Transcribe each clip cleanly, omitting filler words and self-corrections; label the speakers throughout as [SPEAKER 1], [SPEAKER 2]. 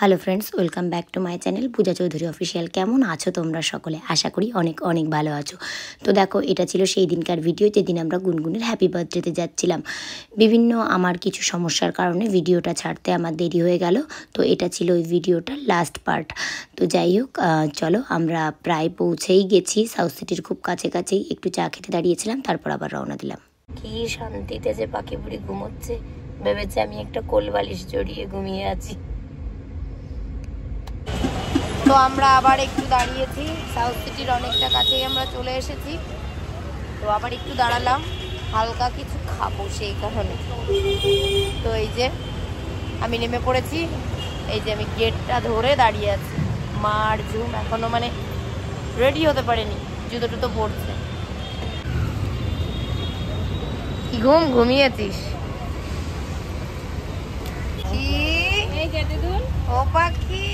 [SPEAKER 1] Hello friends, welcome back to my channel Puja Chowdhury official. কেমন আছো তোমরা সকলে? আশা করি অনেক অনেক ভালো আছো। তো দেখো, এটা ছিল সেই দিনকার ভিডিও যেদিন আমরা গুনগুনের হ্যাপি বার্থডেতে যাচ্ছিলাম। বিভিন্ন আমার কিছু সমস্যার কারণে ভিডিওটা ছাড়তে আমার দেরি হয়ে গেল। তো এটা ছিল ওই ভিডিওটার লাস্ট পার্ট। তো যাই হোক, চলো, আমরা প্রায় পৌঁছেই গেছি। সাউথ সিটির খুব কাছাকাছি একটু চা খেতে দাঁড়িয়েছিলাম, তারপর আবার রওনা দিলাম। কি শান্তিতে যে পাখি বুড়ি ঘুমোচ্ছে, ভেবেছে আমি একটা কোল বালিশ জড়িয়ে ঘুমিয়ে আছি। তো আমরা আবার একটু দাঁড়িয়েছি, সাউথ সিটির অনেকটা কাছেই আমরা চলে এসেছি। তো আবার একটু দাঁড়ালাম, হালকা কিছু খাবো সেই কারণে। তো এই যে আমি নেমে পড়েছি, এই যে আমি গেটটা ধরে দাঁড়িয়ে আছি। মার ঝুম এখনো মানে রেডি হতে পারেনি, জুতো টুতো পড়ছে। কি ঘুমিয়েছিস? ও পাখি,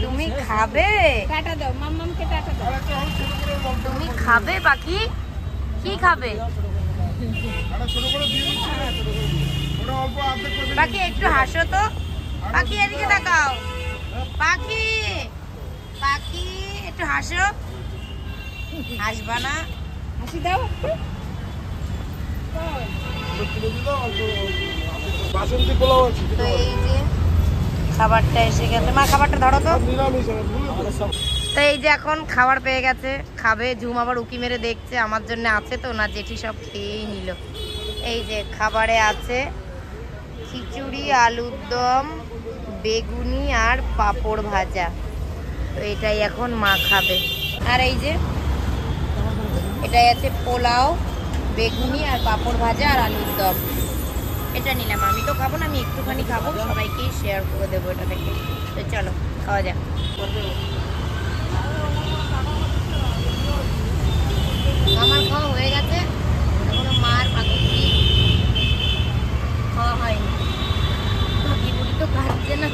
[SPEAKER 1] তুমি খাবে? টাটা দাও, মাম্মামকে টাটা দাও। তুমি খাবে পাখি? কি খাবে পাখি? একটু হাসো তো পাখি, এদিকে তাকাও। পাখি পাখি একটু হাসো। হাসবা না? হাসি দাও। তো এই যে খাবারটা এসে গেছে, মা খাবারটা ধরো তো। তো এই যে এখন খাবার পেয়ে গেছে, খাবে। ঝুম আবার উকি মেরে দেখছে আমার জন্য আছে তো না, জেঠি সব খেয়েই নিল। এই যে খাবারে আছে খিচুড়ি, আলুর দম, বেগুনি আর পাঁপড় ভাজা। তো এটাই এখন মা খাবে। আর এই যে এটাই আছে পোলাও, বেগুনি আর পাঁপড় ভাজা আর আলুর দম। এটা নিলাম, আমি তো খাবো না, আমি একটুখানি খাবো, সবাইকেই শেয়ার করে দেবো এটা থেকে। তো চলো খাওয়া যাক। আমার খাওয়া হয়ে গেছে, এখনো মার পাখি খাওয়া হয়নি। পাখি বুড়ি তো খাচ্ছে না,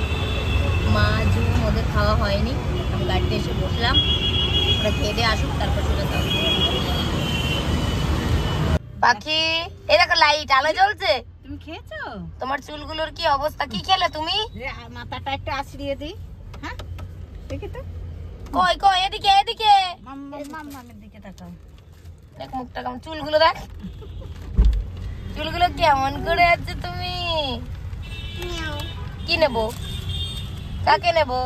[SPEAKER 1] মা ঝুম ওদের খাওয়া হয়নি। আমি গাড়িতে এসে বসলাম, ওরা খেয়ে দিয়ে আসুক, তারপর চলে যাবো। পাখি, এই দেখো লাইট আলো জ্বলছে। তুমি খেয়েছো? তোমার চুলগুলোর কি অবস্থা? কি খেলে তুমি? মাথাটা একটু আছড়িয়ে দিই। হ্যাঁ দেখি তো। কই কই, এদিকে এদিকে, মাম্মামের দিকে তাকাও। দেখ মুখটা কেমন, চুলগুলো দেখ, চুলগুলো কেমন করে আছে। তুমি কি নেবো? কাকে নেবো?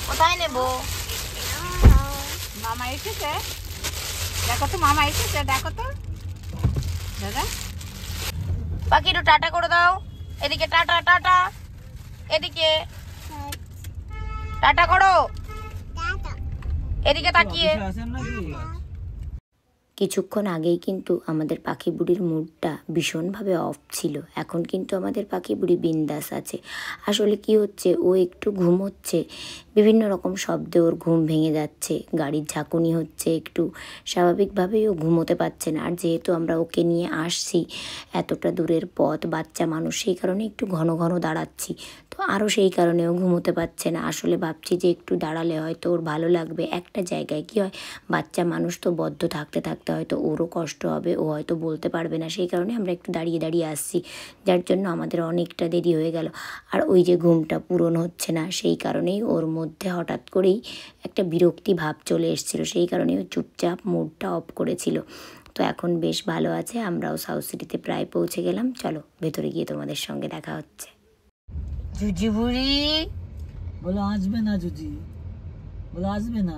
[SPEAKER 1] কোথায় নেবো? মামা এসেছে, দেখো তো, মামা এসেছে, দেখো তো দাদা। পাখি একটু টাটা করে দাও, এদিকে টাটা টাটা, এদিকে টাটা করো, এদিকে তাকিয়ে। কিছুক্ষণ আগেই কিন্তু আমাদের পাখি বুড়ির মুডটা ভীষণভাবে অফ ছিল। এখন কিন্তু আমাদের পাখি বুড়ি বিন্দাস আছে। আসলে কি হচ্ছে, ও একটু ঘুমোচ্ছে, বিভিন্ন রকম শব্দে ওর ঘুম ভেঙে যাচ্ছে, গাড়ির ঝাঁকুনি হচ্ছে, একটু স্বাভাবিকভাবেই ও ঘুমোতে পারছে না। আর যেহেতু আমরা ওকে নিয়ে আসছি এতটা দূরের পথ, বাচ্চা মানুষ, সেই কারণে একটু ঘন ঘন দাঁড়াচ্ছি, তো আরও সেই কারণেও ঘুমোতে পারছে না। আসলে ভাবছি যে একটু দাঁড়ালে হয়তো ওর ভালো লাগবে। একটা জায়গায় কি হয়, বাচ্চা মানুষ তো বদ্ধ থাকতে থাকতে হয়তো ওরও কষ্ট হবে, ও হয়তো বলতে পারবে না, সেই কারণে আমরা একটু দাঁড়িয়ে দাঁড়িয়ে আসছি, যার জন্য আমাদের অনেকটা দেরি হয়ে গেল। আর ওই যে ঘুমটা পূরণ হচ্ছে না, সেই কারণেই ওর মধ্যে হঠাৎ করেই একটা বিরক্তি ভাব চলে এসেছিলো, সেই কারণেই ও চুপচাপ মুডটা অফ করেছিল। তো এখন বেশ ভালো আছে। আমরাও সাউথ সিটিতে প্রায় পৌঁছে গেলাম। চলো ভেতরে গিয়ে তোমাদের সঙ্গে দেখা হচ্ছে। জুজি বুড়ি
[SPEAKER 2] বলো আসবে না, জুজি বলো আসবে না,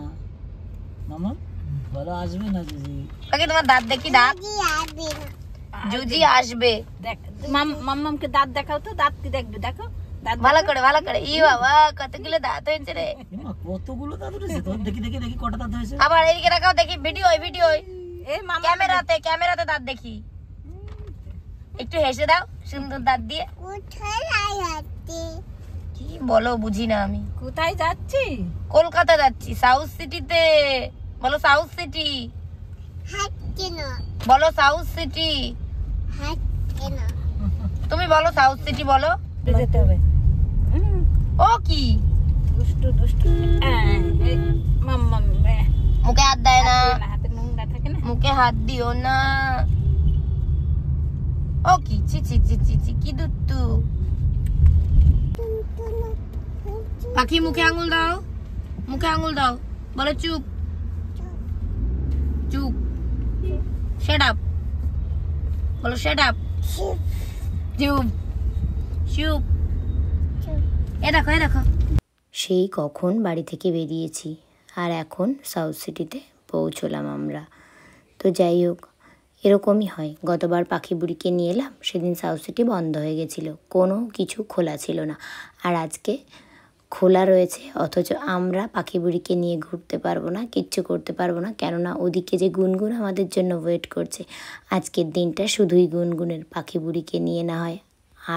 [SPEAKER 2] মামা বলো আসবে না জুজি।
[SPEAKER 1] আগে তোমার দাঁত দেখি, দাঁত। জুজি আসবে,
[SPEAKER 3] দেখ মাম্মামকে দাঁত দেখাও তো, দাঁত কি দেখবে, দেখো
[SPEAKER 1] ভালো করে ভালো করে। ই বাবা, কতগুলো দাঁত হয়েছে রে।
[SPEAKER 2] কতগুলো দাঁত হয়েছে তোর? দেখি দেখি দেখি কটা দাঁত হয়েছে।
[SPEAKER 1] আবার এদিকে দেখাও দেখি, ভিডিও ভিডিও, ক্যামেরাতে ক্যামেরাতে দাঁত দেখি। একটু হেসে দাও সুন্দর দাঁত দিয়ে। কি বলো বুঝি না আমি।
[SPEAKER 3] কোথায় যাচ্ছি?
[SPEAKER 1] কলকাতা যাচ্ছি, সাউথ সিটিতে। বলো সাউথ সিটি, বলো সাউথ সিটি, তুমি বলো সাউথ সিটি বলো।
[SPEAKER 3] যেতে হবে।
[SPEAKER 1] ও কি
[SPEAKER 3] দুষ্টু দুষ্টু মাম্মাম
[SPEAKER 1] মুখে হাত দেয় না,
[SPEAKER 3] হাতে নোংরা থাকে না,
[SPEAKER 1] মুখে হাত দিও না। ও কি, ছি ছি ছি ছি ছি, কি দুত্তু।
[SPEAKER 4] পাখি মুখে আঙুল দাও, মুখে আঙুল দাও, বলো চুপ চুপ, শাট আপ, বলো শাট আপ, চুপ চুপ। এ দেখো এ দেখো,
[SPEAKER 1] সেই কখন বাড়ি থেকে বেরিয়েছি আর এখন সাউথ সিটিতে পৌঁছলাম আমরা। তো যাই হোক, এরকমই হয়। গতবার পাখি বুড়িকে নিয়ে এলাম, সেদিন সাউথ সিটি বন্ধ হয়ে গেছিলো, কোনো কিছু খোলা ছিল না। আর আজকে খোলা রয়েছে, অথচ আমরা পাখি বুড়িকে নিয়ে ঘুরতে পারবো না, কিচ্ছু করতে পারবো না, কেননা ওদিকে যে গুনগুন আমাদের জন্য ওয়েট করছে। আজকের দিনটা শুধুই গুনগুনের, পাখি বুড়িকে নিয়ে না হয়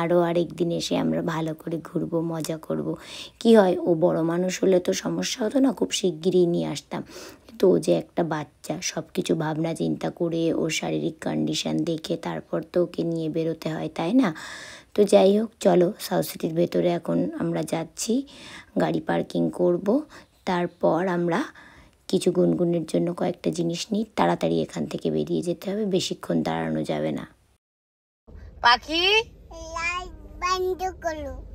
[SPEAKER 1] আরও আরেক দিন এসে আমরা ভালো করে ঘুরবো, মজা করব। কি হয়, ও বড় মানুষ হলে তো সমস্যা হতো না, খুব শিগগিরই নিয়ে আসতাম। কিন্তু ও যে একটা বাচ্চা, সব কিছু ভাবনা চিন্তা করে ওর শারীরিক কন্ডিশন দেখে তারপর তো ওকে নিয়ে বেরোতে হয়, তাই না? তো যাই হোক, চলো সাউথ সিটির ভেতরে এখন আমরা যাচ্ছি, গাড়ি পার্কিং করব, তারপর আমরা কিছু গুনগুনের জন্য কয়েকটা জিনিস নিই, তাড়াতাড়ি এখান থেকে বেরিয়ে যেতে হবে, বেশিক্ষণ দাঁড়ানো যাবে না।
[SPEAKER 4] পাখি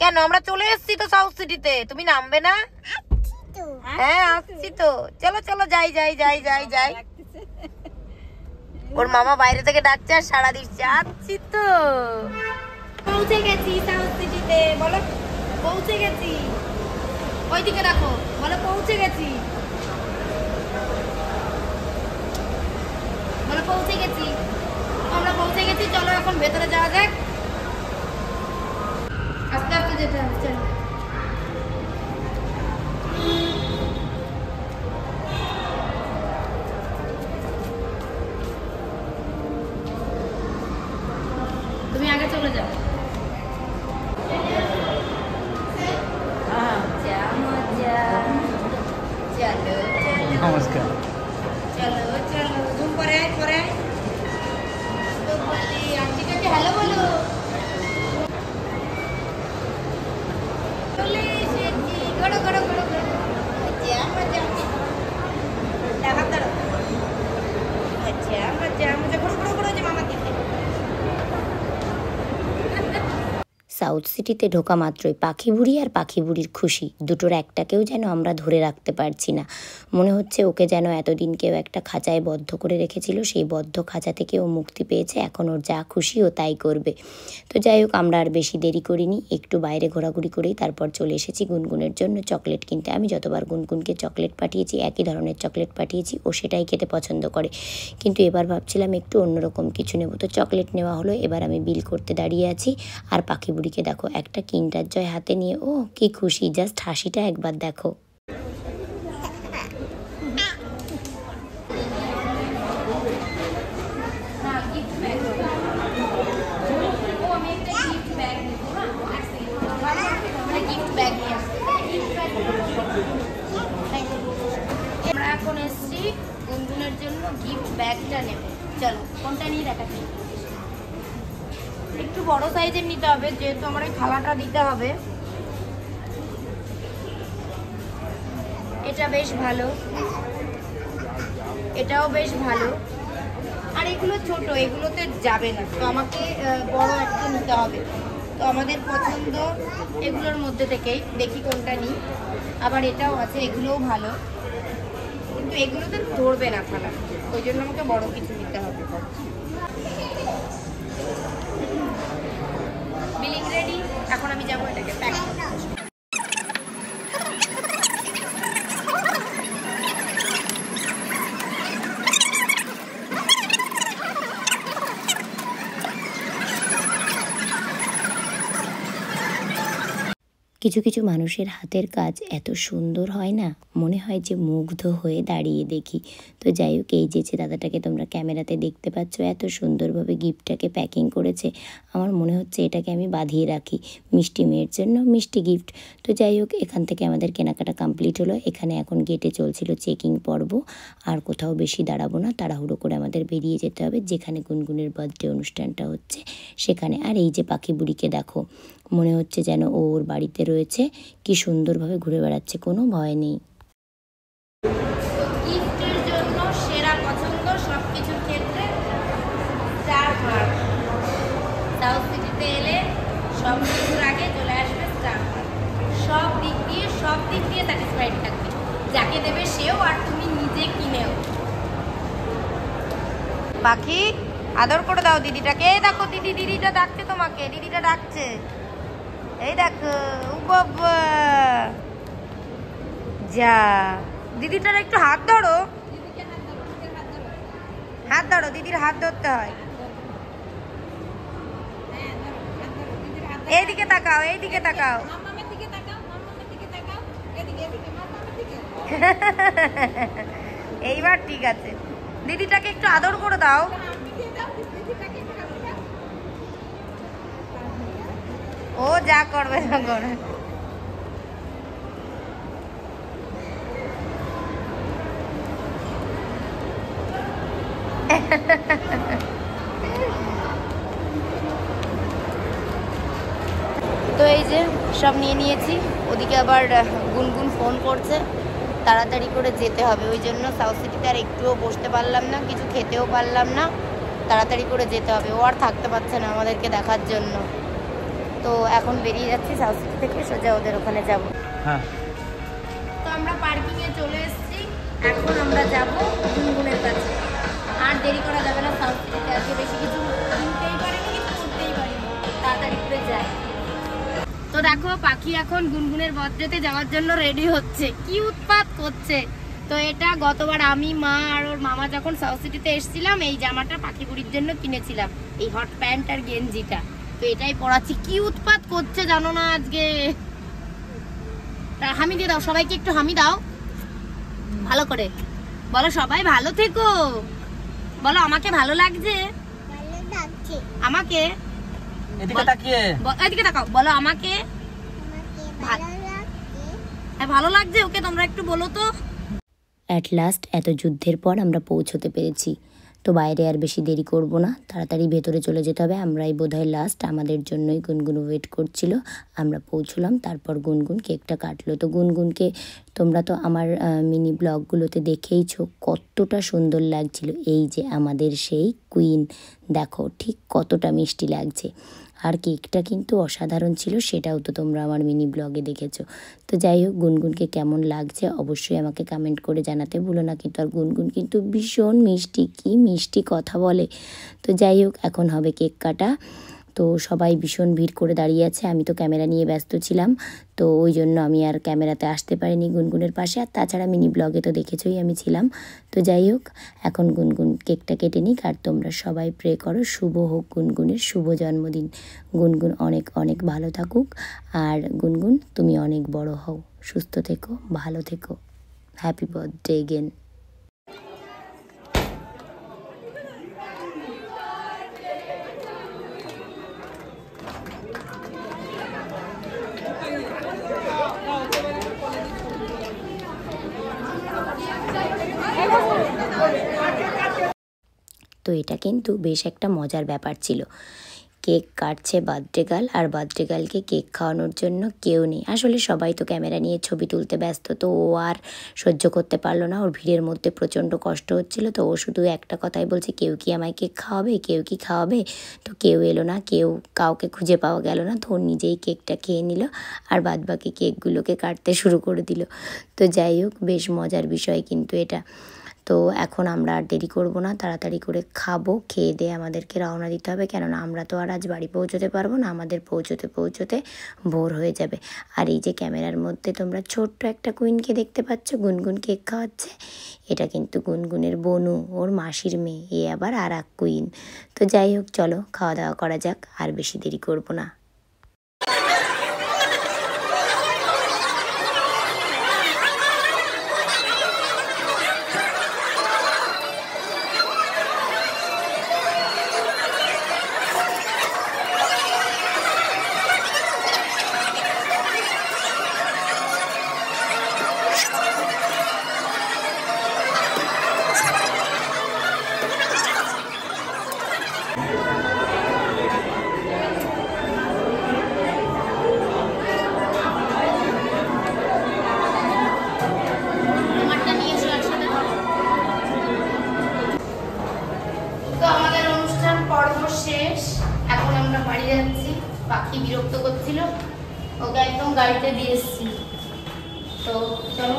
[SPEAKER 4] কেন, আমরা চলে এসেছি তো সাউথ সিটিতে, তুমি নামবে না? হ্যাঁ আসছি তো, চলো চলো যাই যাই যাই যাই যাই। ওর মামা বাইরে থেকে ডাকছে আর সারা দিচ্ছে, আসছি তো, পৌঁছে গেছি সাউথ সিটিতে, বলো পৌঁছে গেছি, ওইদিকে রাখো, বলো পৌঁছে গেছি, বলো পৌঁছে গেছি, আমরা পৌঁছে গেছি। চলো এখন ভেতরে যাওয়া যাক, আস্তে আস্তে যেতে হবে, চলো। তুমি আগে চলে যাও।
[SPEAKER 2] নমস্কার।
[SPEAKER 4] চলো চলো, জুম করে করে তো বলি আন্টিটাকে হ্যালো বলো। চলে এসেছি, গড়ো গড়ো গড়ো গড়ো, মজা মজা হাত ধরো, মজা মজা মজা, ঘুরো ঘুরো ঘুরো, যে মামা দিতে।
[SPEAKER 1] সাউথ সিটিতে ঢোকা মাত্রই পাখি বুড়ি আর পাখি বুড়ির খুশি, দুটোর একটাকেও যেন আমরা ধরে রাখতে পারছি না। মনে হচ্ছে ওকে যেন এতদিন কেউ একটা খাঁচায় বদ্ধ করে রেখেছিল, সেই বদ্ধ খাঁচা থেকে ও মুক্তি পেয়েছে, এখন ওর যা খুশি ও তাই করবে। তো যাই হোক, আমরা আর বেশি দেরি করিনি, একটু বাইরে ঘোরাঘুরি করেই তারপর চলে এসেছি গুনগুনের জন্য চকলেট কিনতে। আমি যতবার গুনগুনকে চকলেট পাঠিয়েছি, একই ধরনের চকলেট পাঠিয়েছি, ও সেটাই খেতে পছন্দ করে, কিন্তু এবার ভাবছিলাম একটু অন্যরকম কিছু নেব। তো চকলেট নেওয়া হলো, এবার আমি বিল করতে দাঁড়িয়ে আছি, আর পাখি বুড়িকে দেখো একটা কিন্ডার জয় হাতে নিয়ে ও কি খুশি, জাস্ট হাসিটা একবার দেখো।
[SPEAKER 4] আমরা এখন এসেছি গুনগুনের জন্য গিফট ব্যাগটা নেব। চলো কোনটা নিয়ে দেখাচ্ছি, একটু বড় সাইজের নিতে হবে, যেহেতু আমার এই থালাটা দিতে হবে। এটা বেশ ভালো, এটাও বেশ ভালো, আর এগুলো ছোট, এগুলোতে যাবে না, তো আমাকে বড় একটা নিতে হবে। তো আমাদের পছন্দ এগুলোর মধ্যে থেকেই দেখি কোনটা নিই। আবার এটাও আছে, এগুলোও ভালো, কিন্তু এগুলোতে ধরবে না থালা, ওই জন্য আমাকে বড় কিছু নিতে হবে। বিলিং রেডি, এখন আমি যাবো এটাকে প্যাক করতে।
[SPEAKER 1] কিছু কিছু মানুষের হাতের কাজ এত সুন্দর হয় না, মনে হয় যে মুগ্ধ হয়ে দাঁড়িয়ে দেখি। তো যাই হোক, এই যে দাদাটাকে তোমরা ক্যামেরাতে দেখতে পাচ্ছ, এত সুন্দরভাবে গিফটটাকে প্যাকিং করেছে, আমার মনে হচ্ছে এটাকে আমি বাঁধিয়ে রাখি মিষ্টি মেয়ের জন্য, মিষ্টি গিফট। তো যাই হোক, এখান থেকে আমাদের কেনাকাটা কমপ্লিট হলো। এখানে এখন গেটে চলছিল চেকিং পর্ব, আর কোথাও বেশি দাঁড়াবো না, তাড়াহুড়ো করে আমাদের বেরিয়ে যেতে হবে যেখানে গুনগুনের বার্থডে অনুষ্ঠানটা হচ্ছে সেখানে। আর এই যে পাখি বুড়িকে দেখো, মনে হচ্ছে যেন ওর বাড়িতে রয়েছে, কি সুন্দরভাবে ঘুরে বেড়াচ্ছে, কোনো ভয় নেই।
[SPEAKER 4] গিফটের জন্য সেরা পছন্দ সবকিছুর ক্ষেত্রে স্টার মার্ক। সাউথ সিটিতে এলে সব কিছুর আগে চলে আসবে স্টার মার্ক, সব দিক দিয়ে সব কিনে দেবে সেও, আর তুমি নিজে কিনেও। পাখি আদর করে দাও দিদিটাকে। এই দেখো দিদিটা ডাকছে তোমাকে, দিদিটা ডাকছে। এই দেখো বাবা, যা দিদিটার একটু হাত ধরো, হাত ধরো, দিদির হাত ধরতে হয়। এইদিকে তাকাও, এইদিকে তাকাও। এইবার ঠিক আছে, দিদিটাকে একটু আদর করে দাও। ও যা করবে না করে। তো এই যে সব নিয়ে নিয়েছি, ওদিকে আবার গুনগুন ফোন করছে, তাড়াতাড়ি করে যেতে হবে। ওই জন্য সাউথ সিটিতে আর একটুও বসতে পারলাম না, কিছু খেতেও পারলাম না, তাড়াতাড়ি করে যেতে হবে। ও আর থাকতে পারছে না আমাদেরকে দেখার জন্য। তো এখন বেরিয়ে যাচ্ছি সাউথ সিটি থেকে, সোজা ওদের ওখানে যাব।
[SPEAKER 2] হ্যাঁ,
[SPEAKER 4] তো আমরা পার্কিংয়ে চলে এসেছি, এখন আমরা যাব গুনগুনের কাছে। আর দেরি করা যাবে না, সাউথ সিটিতে আজকে বেশি কিছু কিনতেই পারিনি, কিছু করতেই পারিনি, তাড়াতাড়ি করে যাই। তো দেখো পাখি এখন গুনগুনের বার্থডেতে যাওয়ার জন্য রেডি হচ্ছে, কি উৎপাত করছে। তো এটা গতবার আমি, মা আর ওর মামা যখন সাউথ সিটিতে এসেছিলাম, এই জামাটা পাখি বুড়ির জন্য কিনেছিলাম, এই হট প্যান্ট আর গেঞ্জিটা। তো এটাই পরাচ্ছি, কি উৎপাত করছে জানো না আজকে। হামি দিয়ে দাও, সবাইকে একটু হামি দাও ভালো করে, বলো সবাই ভালো থেকো, বলো আমাকে ভালো লাগছে, আমাকে
[SPEAKER 2] এদিকে তাকিয়ে,
[SPEAKER 4] এদিকে তাকাও, বলো আমাকে ভালো লাগছে। ওকে তোমরা একটু বলো তো।
[SPEAKER 1] অ্যাট লাস্ট এত যুদ্ধের পর আমরা পৌঁছতে পেরেছি। তো বাইরে আর বেশি দেরি করব না, তাড়াতাড়ি ভেতরে চলে যেতে হবে। আমরাই বোধহয় লাস্ট, আমাদের জন্যই গুনগুন ওয়েট করছিল। আমরা পৌঁছলাম, তারপর গুনগুন কেকটা কাটলো। তো গুনগুনকে তোমরা তো আমার মিনি ব্লগগুলোতে দেখেইছো কতটা সুন্দর লাগছিল। এই যে আমাদের সেই কুইন, দেখো ঠিক কতটা মিষ্টি লাগছে। আর কেকটা কিন্তু অসাধারণ ছিল, সেটাও তো তোমরা আমার মিনি ব্লগে দেখেছো। তো যাই হোক, গুনগুনকে কেমন লাগছে অবশ্যই আমাকে কমেন্ট করে জানাতে ভুলো না কিন্তু। আর গুনগুন কিন্তু ভীষণ মিষ্টি, কি মিষ্টি কথা বলে। তো যাই হোক, এখন হবে কেক কাটা। তো সবাই ভীষণ ভিড় করে দাঁড়িয়ে আছে, আমি তো ক্যামেরা নিয়ে ব্যস্ত ছিলাম, তো ওই জন্য আমি আর ক্যামেরাতে আসতে পারিনি গুনগুনের পাশে। আর তাছাড়া মিনি ব্লগে তো দেখেছোই আমি ছিলাম। তো যাই হোক, এখন গুনগুন কেকটা কেটে নিক, আর তোমরা সবাই প্রে করো শুভ হোক গুনগুনের শুভ জন্মদিন। গুনগুন অনেক অনেক ভালো থাকুক, আর গুনগুন তুমি অনেক বড় হও, সুস্থ থেকো, ভালো থেকো। Happy birthday again. তো এটা কিন্তু বেশ একটা মজার ব্যাপার ছিল। কেক কাটছে বার্থডে গার্ল, আর বার্থডে গার্লকে কেক খাওয়ানোর জন্য কেউ নেই। আসলে সবাই তো ক্যামেরা নিয়ে ছবি তুলতে ব্যস্ত, তো ও আর সহ্য করতে পারলো না, ওর ভিড়ের মধ্যে প্রচণ্ড কষ্ট হচ্ছিল। তো ও শুধু একটা কথাই বলছে, কেউ কি আমায় কেক খাওয়াবে, কেউ কি খাওয়াবে। তো কেউ এলো না, কাউকে খুঁজে পাওয়া গেল না। তো ও নিজেই কেকটা খেয়ে নিল, আর বাদবাকি কেকগুলোকে কাটতে শুরু করে দিল। তো যাই হোক, বেশ মজার বিষয় কিন্তু এটা। তো এখন আমরা আর দেরি করব না, তাড়াতাড়ি করে খাবো, খেয়ে দিয়ে আমাদেরকে রওনা দিতে হবে, কেননা আমরা তো আর আজ বাড়ি পৌঁছতে পারবো না, আমাদের পৌঁছতে ভোর হয়ে যাবে। আর এই যে ক্যামেরার মধ্যে তোমরা ছোট্ট একটা কুইনকে দেখতে পাচ্ছ, গুনগুন কেক খাওয়াচ্ছে। এটা কিন্তু গুনগুনের বনু, ওর মাসির মেয়ে, এ আবার আর এক কুইন। তো যাই হোক, চলো খাওয়া দাওয়া করা যাক, আর বেশি দেরি করব না।
[SPEAKER 4] পাখি বিরক্ত করছিল, ওকে একদম গাড়িতে দিয়ে এসেছি। তো চলো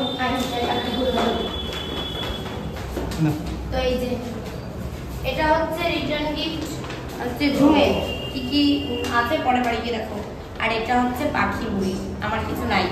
[SPEAKER 4] তো এই যে এটা হচ্ছে রিটার্ন গিফট, হচ্ছে ঝুমে কি কি আছে পরে বাড়ি গিয়ে দেখো। আর এটা হচ্ছে পাখি বুড়ি, আমার কিছু নাই।